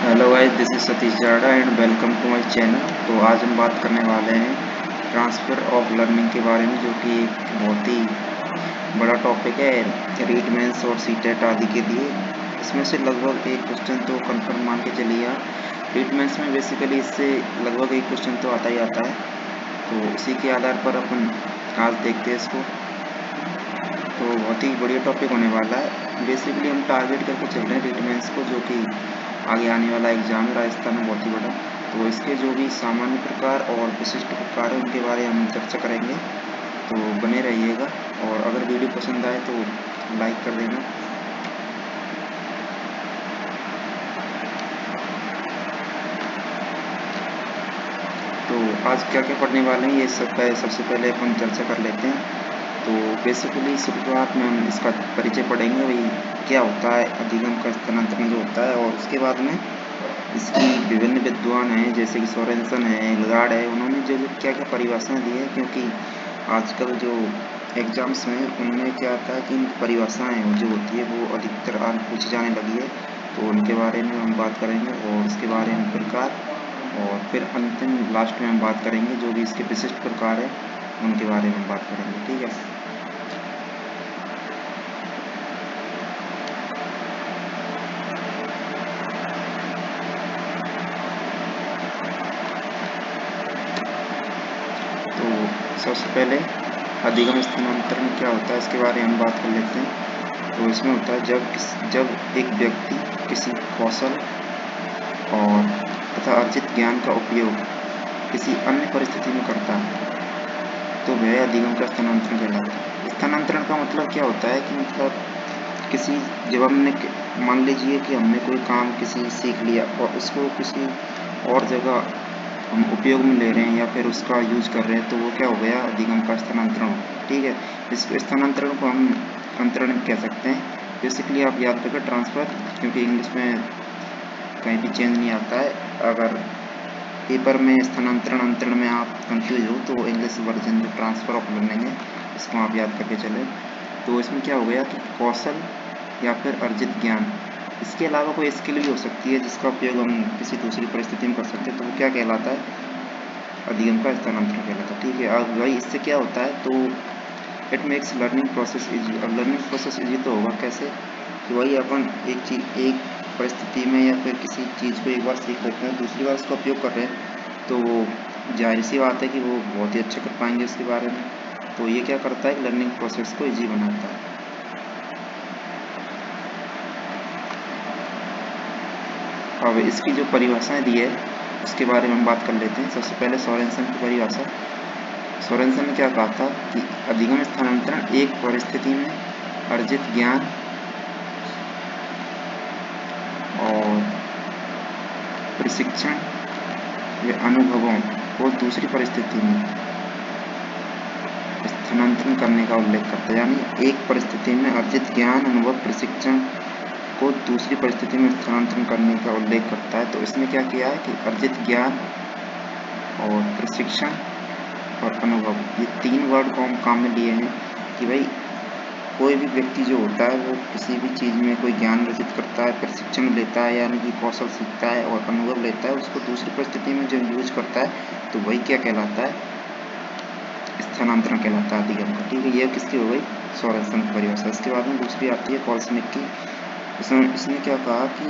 Hello guys, this is Satish Jada and welcome to my channel. तो आज हम बात करने वाले हैं ट्रांसफ़र ऑफ लर्निंग के बारे में, जो कि एक बहुत ही बड़ा टॉपिक है रीट मेंस और सीटेट आदि के लिए। इसमें से लगभग एक क्वेश्चन तो कंफर्म मान के चलिए आप। रीट मेंस में बेसिकली इससे लगभग एक क्वेश्चन तो आता ही आता है, तो इसी के आधार पर अपन आज देखते हैं इसको। तो बहुत ही बढ़िया टॉपिक होने वाला है। बेसिकली हम टारगेट करके चल रहे हैं रीट मेंस को, जो कि आगे आने वाला एग्जाम है राजस्थान में बहुत ही बड़ा। तो इसके जो भी सामान्य प्रकार और विशिष्ट प्रकार है उनके बारे में हम चर्चा करेंगे, तो बने रहिएगा। और अगर वीडियो पसंद आए तो लाइक कर देना। तो आज क्या क्या पढ़ने वाले हैं ये सबसे पहले अपन चर्चा कर लेते हैं। तो बेसिकली शुरुआत में हम इसका परिचय पढ़ेंगे, वही क्या होता है अधिगम का स्थानांतरण जो होता है, और उसके बाद में इसकी विभिन्न विद्वान हैं जैसे कि सोरेनसन है, एल्गार्ड है, उन्होंने जो जो क्या क्या परिभाषाएं दी है। क्योंकि आजकल जो एग्जाम्स में उनमें क्या आता है कि इन परिभाषाएं जो होती है वो अधिकतर आज पूछी जाने लगी है, तो उनके बारे में हम बात करेंगे और उसके बारे में प्रकार, और फिर अंतिम लास्ट में हम बात करेंगे जो भी इसके विशिष्ट प्रकार है उनके बारे में हम बात करेंगे। ठीक है। तो सबसे पहले अधिगम स्थानांतरण क्या होता है इसके बारे में हम बात कर लेते हैं। तो इसमें होता है जब एक व्यक्ति किसी कौशल और तथा अर्जित ज्ञान का उपयोग किसी अन्य परिस्थिति में करता है तो वह अधिगम का स्थानांतरण कहलाता है। स्थानांतरण का मतलब क्या होता है कि मतलब किसी जब हमने मान लीजिए कि हमने कोई काम किसी सीख लिया और उसको किसी और जगह हम उपयोग में ले रहे हैं या फिर उसका यूज कर रहे हैं, तो वो क्या हो गया, अधिगम का स्थानांतरण हो गया। ठीक है। इस स्थानांतरण को हम अंतरण कह सकते हैं। बेसिकली आप याद रखें ट्रांसफ़र, क्योंकि इंग्लिश में कहीं भी चेंज नहीं आता है। अगर पेपर में स्थानांतरण अंतरण में आप कंफ्यूज हो तो इंग्लिश वर्जन जो ट्रांसफ़र ऑफ लर्निंग है इसको आप याद करके चले। तो इसमें क्या हो गया कि कौशल या फिर अर्जित ज्ञान, इसके अलावा कोई स्किल भी हो सकती है जिसका उपयोग हम किसी दूसरी परिस्थिति में कर सकते हैं, तो वो क्या कहलाता है, अधिगम का स्थानांतरण कहलाता है। ठीक है। अब भाई इससे क्या होता है, तो it makes learning process easy. अब लर्निंग प्रोसेस इजी तो होगा कैसे, कि वही अपन एक परिस्थिति में या फिर किसी चीज़ को एक बार सीख लेते हैं, दूसरी बार उसका उपयोग कर रहे हैं, तो वो जाहिर सी बात है कि वो बहुत ही अच्छा कर पाएंगे इसके बारे में। तो ये क्या करता है, लर्निंग प्रोसेस को ईजी बनाता है। अब इसकी जो परिभाषाएं दी है उसके बारे में हम बात कर लेते हैं। सबसे पहले सोरेनसन की परिभाषा। सोरेनसन ने क्या कहा था कि अधिगम स्थानांतरण एक परिस्थिति में अर्जित ज्ञान और प्रशिक्षण या अनुभवों को दूसरी परिस्थिति में स्थानांतरण करने का उल्लेख करता है। यानी एक परिस्थिति में अर्जित ज्ञान, अनुभव, प्रशिक्षण को दूसरी परिस्थिति में स्थानांतरण करने का उल्लेख करता है। तो इसने क्या किया है कि अर्जित ज्ञान और प्रशिक्षण और अनुभव, ये तीन वर्ड को हम काम में लिए हैं कि भाई कोई भी व्यक्ति जो होता है वो किसी भी चीज़ में कोई ज्ञान अर्जित करता है, प्रशिक्षण लेता है यानी कि कौशल सीखता है और अनुभव लेता है, उसको दूसरी परिस्थिति में जब यूज करता है तो वही क्या कहलाता है, स्थानांतरण कहलाता है अधिगम का। ठीक है। ये किसकी हो गई, सोरेनसन की परिभाषा। इसके बाद में दूसरी आती है कॉल्सनिक की। इसने क्या कहा कि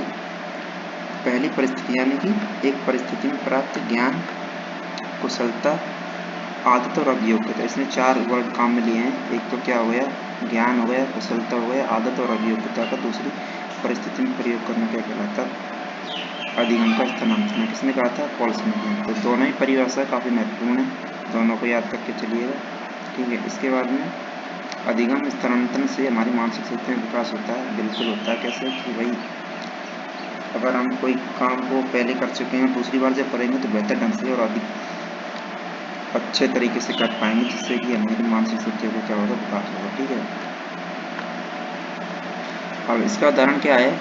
पहली परिस्थिति यानी कि एक परिस्थिति में प्राप्त ज्ञान, कुशलता, आदत और अभियोग्यता, इसने चार वर्ड काम में लिए हैं। एक तो क्या हो गया, ज्ञान हो गया, कुशलता हो गया, आदत और अभियोग्यता का दूसरी परिस्थिति में प्रयोग करना क्या कहलाता है, अधिगम का स्थानांतरण। किसने कहा था, कॉल्सनिक ने। तो दोनों ही परिभाषा काफ़ी महत्वपूर्ण है, दोनों को याद करके चलिएगा। ठीक है। इसके बाद में अधिगम स्थानांतरण से हमारी मानसिक स्थिति में विकास होता है। बिल्कुल होता है। कैसे कि भाई अगर हम कोई काम को पहले कर चुके हैं, दूसरी बार जब करेंगे तो बेहतर ढंग से और अधिक अच्छे तरीके से कर पाएंगे, जिससे कि हमारी मानसिक स्थिति को क्या होगा, विकास होगा। ठीक है। अब इसका उदाहरण क्या है,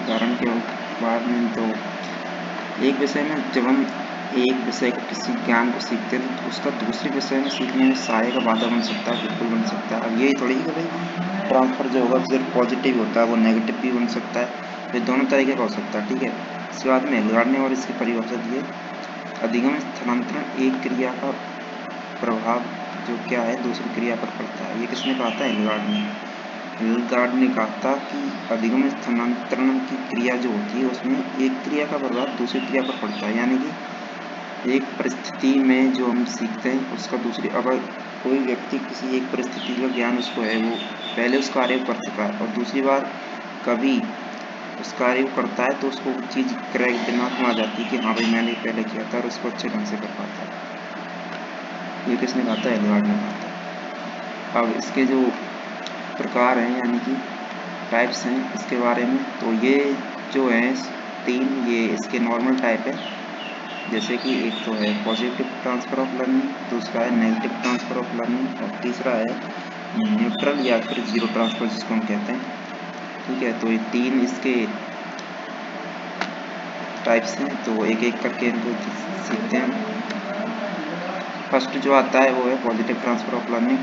उदाहरण के बाद में तो एक विषय में जब हम एक विषय का किसी ज्ञान को सीखते हैं तो उसका दूसरे विषय में सीखने में सहायक बाधा बन सकता है, बिल्कुल बन सकता है। अब यही थोड़ी है कि भाई ट्रांसफर जो होगा सिर्फ पॉजिटिव होता है, वो नेगेटिव भी बन सकता है, ये दोनों तरीके का हो सकता है। ठीक है, इसके बाद में एल्गार्डने और इसकी परिभाषा दी है, अधिगम स्थानांतरण एक क्रिया का प्रभाव जो क्या है दूसरी क्रिया पर पड़ता है। ये किसने कहा था? एल्गार्ड ने कहा था कि अधिगम स्थानांतरण की क्रिया जो होती है उसमें एक क्रिया का प्रभाव दूसरी क्रिया पर पड़ता है, यानी कि एक परिस्थिति में जो हम सीखते हैं उसका दूसरी, अगर कोई व्यक्ति किसी एक परिस्थिति का ज्ञान उसको है, वो पहले उस कार्य को कर चुका है और दूसरी बार कभी उस कार्य को करता है तो उसको वो चीज़ क्रैक दिमाग में आ जाती है कि हाँ भाई मैंने पहले किया था और उसको अच्छे ढंग से कर पाता है। ये किसने कहा था? एल्गार्ड ने कहा था। अब इसके जो प्रकार हैं यानी कि टाइप्स हैं इसके बारे में, तो ये जो हैं 3, ये इसके नॉर्मल टाइप है, जैसे कि एक तो है पॉजिटिव ट्रांसफ़र ऑफ लर्निंग, दूसरा है नेगेटिव ट्रांसफ़र ऑफ लर्निंग और तीसरा है न्यूट्रल या फिर जीरो ट्रांसफ़र जिसको हम कहते हैं। ठीक है, तो ये 3 इसके टाइप्स हैं, तो एक एक करके इनको सीखते हैं। फर्स्ट जो आता है वो है पॉजिटिव ट्रांसफ़र ऑफ लर्निंग,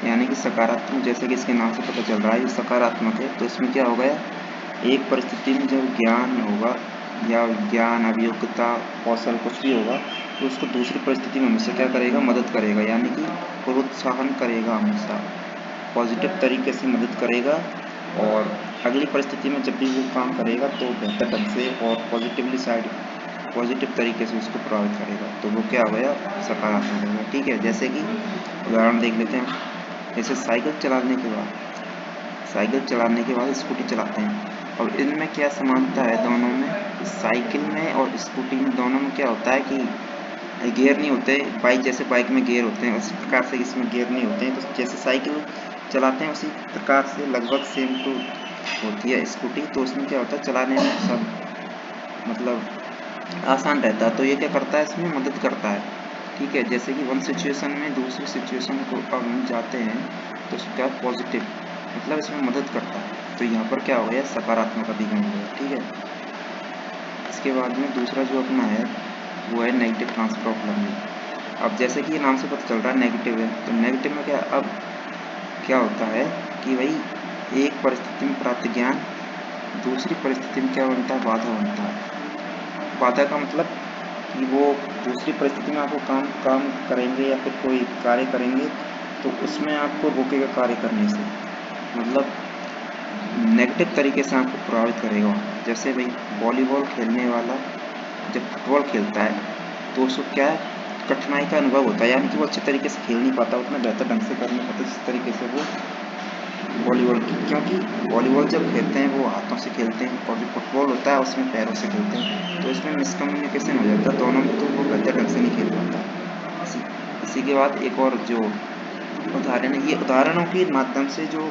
यानी कि सकारात्मक, जैसे कि इसके नाम से पता चल रहा है ये सकारात्मक है। तो इसमें क्या होगा, एक परिस्थिति में जब ज्ञान होगा या ज्ञान, अभियोग्यता, कौशल कुछ भी होगा तो उसको दूसरी परिस्थिति में हमेशा क्या करेगा? मदद करेगा, यानी कि प्रोत्साहन करेगा, हमेशा पॉजिटिव तरीके से मदद करेगा और अगली परिस्थिति में जब भी वो काम करेगा तो बेहतर ढंग से और पॉजिटिव तरीके से उसको प्रभावित करेगा, तो वो क्या हो गया? सकारात्मक हो गया। ठीक है, जैसे कि उदाहरण देख लेते हैं, जैसे साइकिल चलाने के बाद स्कूटी चलाते हैं, और इनमें क्या समानता है दोनों में? साइकिल में और स्कूटी में दोनों में क्या होता है कि गियर नहीं होते, जैसे बाइक में गियर होते हैं उसी प्रकार से इसमें गियर नहीं होते हैं। तो जैसे साइकिल चलाते हैं उसी प्रकार से लगभग सेम टू होती है स्कूटी, तो उसमें क्या होता है चलाने में सब मतलब आसान रहता है। तो ये क्या करता है? इसमें मदद करता है। ठीक है, जैसे कि वन सिचुएशन में दूसरी सिचुएशन को अब हम जाते हैं तो उसका पॉजिटिव मतलब इसमें मदद करता है, तो यहाँ पर क्या हो गया? सकारात्मक अधिगम हो गया। ठीक है, इसके बाद में दूसरा जो अपना है वो है नेगेटिव ट्रांसफर ऑफ लर्निंग। अब जैसे कि ये नाम से पता चल रहा है नेगेटिव है, तो नेगेटिव में क्या होता है कि भाई एक परिस्थिति में प्राप्त ज्ञान दूसरी परिस्थिति में क्या बनता है? बाधा बनता है। बाधा का मतलब कि वो दूसरी परिस्थिति में आपको काम करेंगे या फिर कोई कार्य करेंगे तो उसमें आपको रोकेगा कार्य करने से, मतलब नेगेटिव तरीके से आपको प्रभावित करेगा। जैसे भाई वॉलीबॉल खेलने वाला जब फुटबॉल खेलता है तो उसको क्या कठिनाई का अनुभव होता है, यानी कि वो अच्छे तरीके से खेल नहीं पाता, उतना बेहतर ढंग से कर नहीं पाता जिस तरीके से वो वॉलीबॉल की, क्योंकि वॉलीबॉल जब खेलते हैं वो हाथों से खेलते हैं और जो फुटबॉल होता है उसमें पैरों से खेलते हैं, तो इसमें मिसकम्युनिकेशन हो जाता है दोनों में, तो वो बेहतर ढंग से नहीं खेल पाता। इसी के बाद एक और जो उदाहरण है, ये उदाहरणों के माध्यम से जो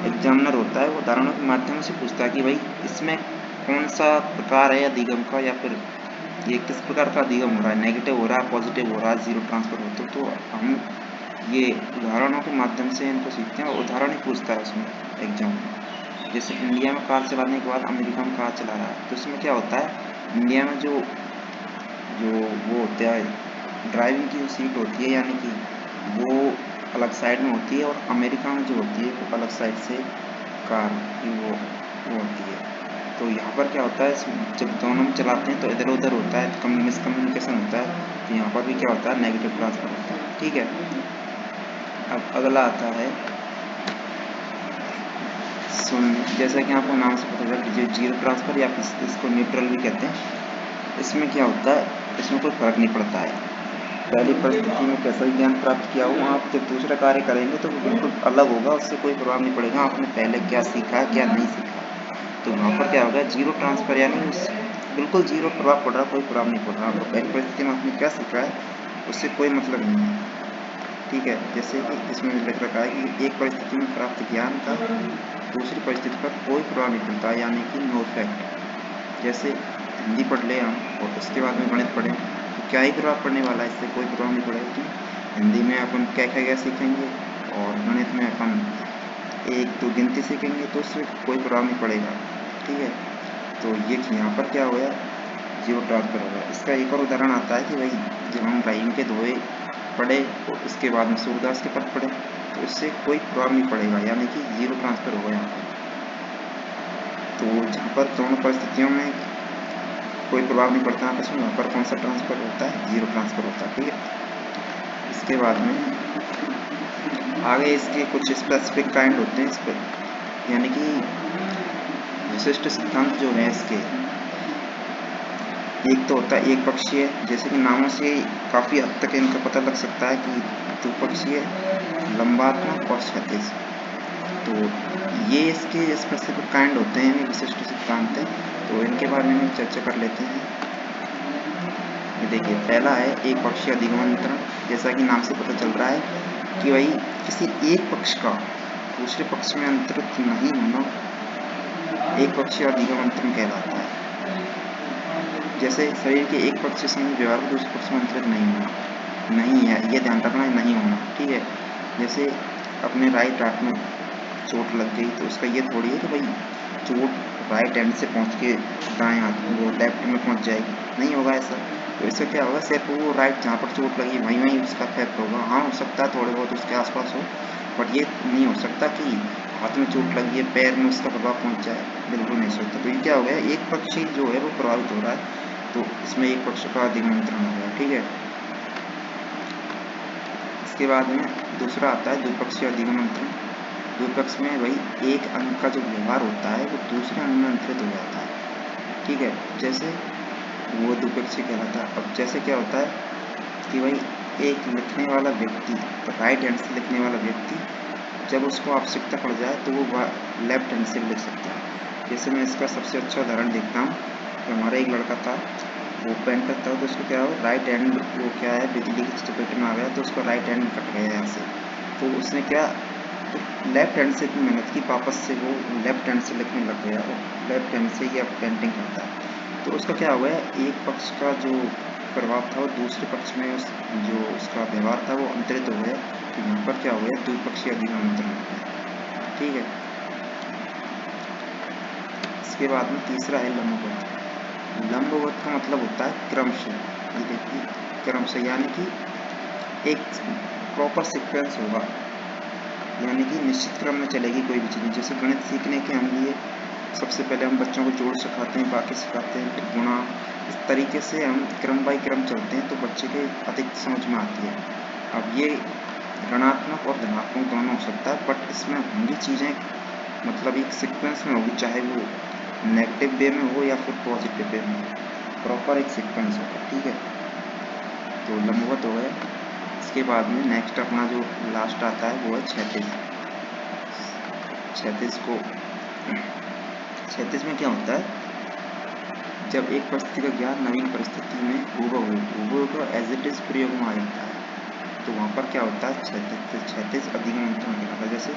एग्जामिनर होता है वो उदाहरणों के माध्यम से पूछता है कि भाई इसमें कौन सा प्रकार है अधिगम का, या फिर ये किस प्रकार का अधिगम हो रहा है, नेगेटिव हो रहा है, पॉजिटिव हो रहा है, जीरो ट्रांसफर होता है। तो हम ये उदाहरणों के माध्यम से इनको सीखते हैं और उदाहरण ही पूछता है उसमें एग्जाम में। जैसे इंडिया में कार चलाने के बाद अमेरिका में कार चला रहा है, तो इसमें क्या होता है, इंडिया में जो जो वो होता है ड्राइविंग की जो सीट होती है, यानी कि वो अलग साइड में होती है, और अमेरिका में जो होती है वो अलग साइड से कार की वो होती है। तो यहाँ पर क्या होता है, जब दोनों में चलाते हैं तो इधर उधर होता है, मिसकम्युनिकेशन होता है, तो यहाँ पर भी क्या होता है? नेगेटिव ट्रांसफर होता है। ठीक है, अब अगला आता है जैसा कि आपको नाम से पता चला कि जीरो ट्रांसफर या फिर इसको न्यूट्रल भी कहते हैं। इसमें क्या होता है, इसमें कोई फर्क नहीं पड़ता है, पहली परिस्थिति में कैसा ही ज्ञान प्राप्त किया हो, आप जब दूसरा कार्य करेंगे तो वो बिल्कुल अलग होगा, उससे कोई प्रभाव नहीं पड़ेगा आपने पहले क्या सीखा क्या नहीं सीखा। तो वहाँ पर क्या होगा? जीरो ट्रांसफर, यानी उस बिल्कुल जीरो प्रभाव पड़ रहा, कोई प्रभाव नहीं पड़ रहा, आपको पहली परिस्थिति में आपने क्या सीखा है उससे कोई मतलब नहीं है। ठीक है, जैसे कि इसमें लिख रखा है कि एक परिस्थिति में प्राप्त ज्ञान का दूसरी परिस्थिति पर कोई प्रभाव नहीं पड़ता, यानी कि नो इफेक्ट। जैसे हिंदी पढ़ ले हम और उसके बाद में गणित पढ़ें तो क्या ही प्रभाव पड़ने वाला है, इससे कोई प्रभाव नहीं पड़ेगा। कि हिंदी में अपन क्या सीखेंगे और गणित में अपन एक दो गिनती सीखेंगे तो उससे कोई प्रभाव नहीं पड़ेगा। ठीक है, तो ये यहाँ पर क्या हो गया? जीरो ट्रांसफर हो गया। इसका एक और उदाहरण आता है कि भाई जब हम राइम के दोहे पढ़े और उसके बाद में सूरदास के पद पढ़े तो इससे कोई प्रभाव नहीं पड़ेगा, यानी कि जीरो ट्रांसफर होगा यहाँ पर। तो जहाँ पर दोनों परिस्थितियों में कोई प्रभाव नहीं पड़ता आपस में, वहाँ पर कौन सा ट्रांसफर होता है, जीरो ट्रांसफर होता है। ठीक है, इसके बाद में आगे इसके कुछ स्पेसिफिक काइंड होते हैं इस पर, यानी कि विशिष्ट सिद्धांत जो है इसके, एक तो होता है एक पक्षीय, जैसे कि नामों से काफ़ी हद तक इनका पता लग सकता है कि द्विपक्षीय, लंबात्मक और क्षैतिज। तो ये इसके स्पेसिफिक काइंड होते हैं, विशिष्ट सिद्धांत हैं, तो इनके बारे में चर्चा कर लेते हैं। ये देखिए, पहला है एक पक्षीय अधिगम अंतरण। जैसा कि नाम से पता चल रहा है कि भाई किसी एक पक्ष का दूसरे पक्ष में अंतरित नहीं होना एक पक्षीय अधिगम अंतरण कहलाता है। जैसे शरीर के एक पक्ष से व्यवहार को दूसरे पक्ष में अंतरित नहीं होना, नहीं है, ये ध्यान रखना है, नहीं होना। ठीक है, जैसे अपने राइट हाथ में चोट लग गई तो उसका ये थोड़ी है कि भाई चोट राइट हैंड से पहुंच के दाएं हाथ में वो लेफ्ट में पहुंच जाएगी, नहीं होगा ऐसा। तो इससे क्या होगा, सिर्फ वो राइट जहाँ पर चोट लगी वहीं वहीं उसका इफेक्ट होगा। हाँ, हो सकता है थोड़े बहुत उसके आसपास हो, बट ये नहीं हो सकता कि हाथ में चोट लगी है पैर में उसका प्रभाव पहुंच जाए, बिल्कुल नहीं सकता। तो ये क्या हो गया, एक पक्षी जो है वो प्रभावित हो रहा है, तो इसमें एक पक्ष का अधिगम अंतरण हो गया। ठीक है, इसके बाद में दूसरा आता है द्विपक्षीय अधिगम अंतरण। द्विपक्ष में वही एक अंग का जो व्यवहार होता है वो दूसरे अंग में अंतरित हो जाता है। ठीक है, जैसे वो द्विपक्षीय कहलाता है। अब जैसे क्या होता है कि भाई एक लिखने वाला व्यक्ति, राइट हैंड से लिखने वाला व्यक्ति, जब उसको आवश्यकता पड़ जाए तो वो लेफ्ट हैंड से लिख सकता है। जैसे मैं इसका सबसे अच्छा उदाहरण देखता हूँ, हमारा एक लड़का था, वो पेन करता है तो उसको क्या हो, राइट हैंड वो क्या है, बिजली की चपेट में आ गया तो उसका राइट हैंड कट गया यहाँ से। तो उसने क्या, तो लेफ्ट हैंड से इतनी मेहनत की, वापस से वो लेफ्ट हैंड से लिखने लग गया और लेफ्ट हैंड से ही अब पेंटिंग करता है। तो उसका क्या हो गया, एक पक्ष का जो प्रभाव था वो दूसरे पक्ष में जो उसका व्यवहार था वो अंतरित हो गया। तो यहाँ पर क्या हो गया, द्विपक्षीय अधिगम अंतरण हो गया। ठीक है, इसके बाद में तीसरा है लंबवत। लंबवत का मतलब होता है क्रमशः। ये देखिए, क्रमशः यानी कि एक प्रॉपर सीक्वेंस होगा, यानी कि निश्चित क्रम में चलेगी कोई भी चीज़। जैसे गणित सीखने के हम लिए सबसे पहले हम बच्चों को जोड़ सिखाते हैं, बाकी सिखाते हैं, फिर गुणा, इस तरीके से हम क्रम बाई क्रम चलते हैं तो बच्चे के अधिक समझ में आती है। अब ये ऋणात्मक और धनात्मक दोनों हो सकता है, बट इसमें होंगी चीज़ें मतलब एक सीक्वेंस में होगी, चाहे वो नेगेटिव वे में हो या फिर पॉजिटिव वे में, प्रॉपर एक सीक्वेंस होगा। ठीक है, तो लंबवत हो गया। इसके बाद में नेक्स्ट अपना जो लास्ट आता है वो है क्षैतिज। क्षैतिज में क्या होता है, जब एक परिस्थिति का ज्ञान नवीन परिस्थिति में हूबहू एज इट इज प्रयोग में आ जाता है, तो वहाँ पर क्या होता है, क्षैतिज अधिगम अंतरण कहलाता है। जैसे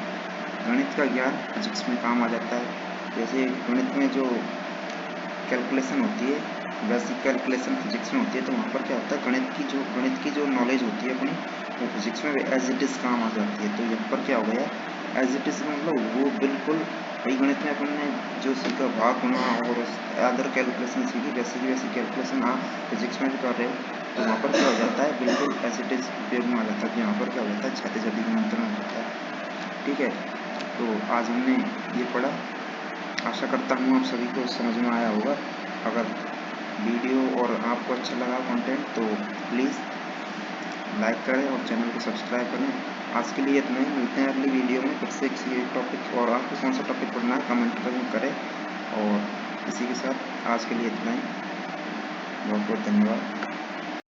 गणित का ज्ञान फिजिक्स में काम आ जाता है। जैसे गणित में जो कैलकुलेशन होती है वैसी कैलकुलेशन फिजिक्स में होती है, तो वहाँ पर क्या होता है, गणित की जो नॉलेज होती है अपनी, वो फिजिक्स में एज इट इज़ काम आ जाती है। तो यहाँ पर क्या हो गया, एज इट इज़ मतलब वो बिल्कुल वही गणित में अपन ने जो सीखा भाग गुणा और अदर कैलकुलेशन सीखी, वैसे की वैसी कैलकुलेशन आप फिजिक्स में भी कर रहे हो, तो वहाँ पर क्या हो जाता है, बिल्कुल एज इट इज़ उपयोग में आ जाता है। तो यहाँ पर क्या हो जाता है, क्षैतिज अधिगम अंतरण हो जाता है। ठीक है, तो आज हमने ये पढ़ा, आशा करता हूँ आप सभी को समझ में आया होगा। अगर वीडियो और आपको अच्छा लगा कंटेंट तो प्लीज़ लाइक करें और चैनल को सब्सक्राइब करें। आज के लिए इतना ही, मिलते हैं अगली वीडियो में फिर से किसी एक टॉपिक, और आपको कौन सा टॉपिक पढ़ना है कमेंट करें। और इसी के साथ आज के लिए इतना ही, बहुत बहुत धन्यवाद।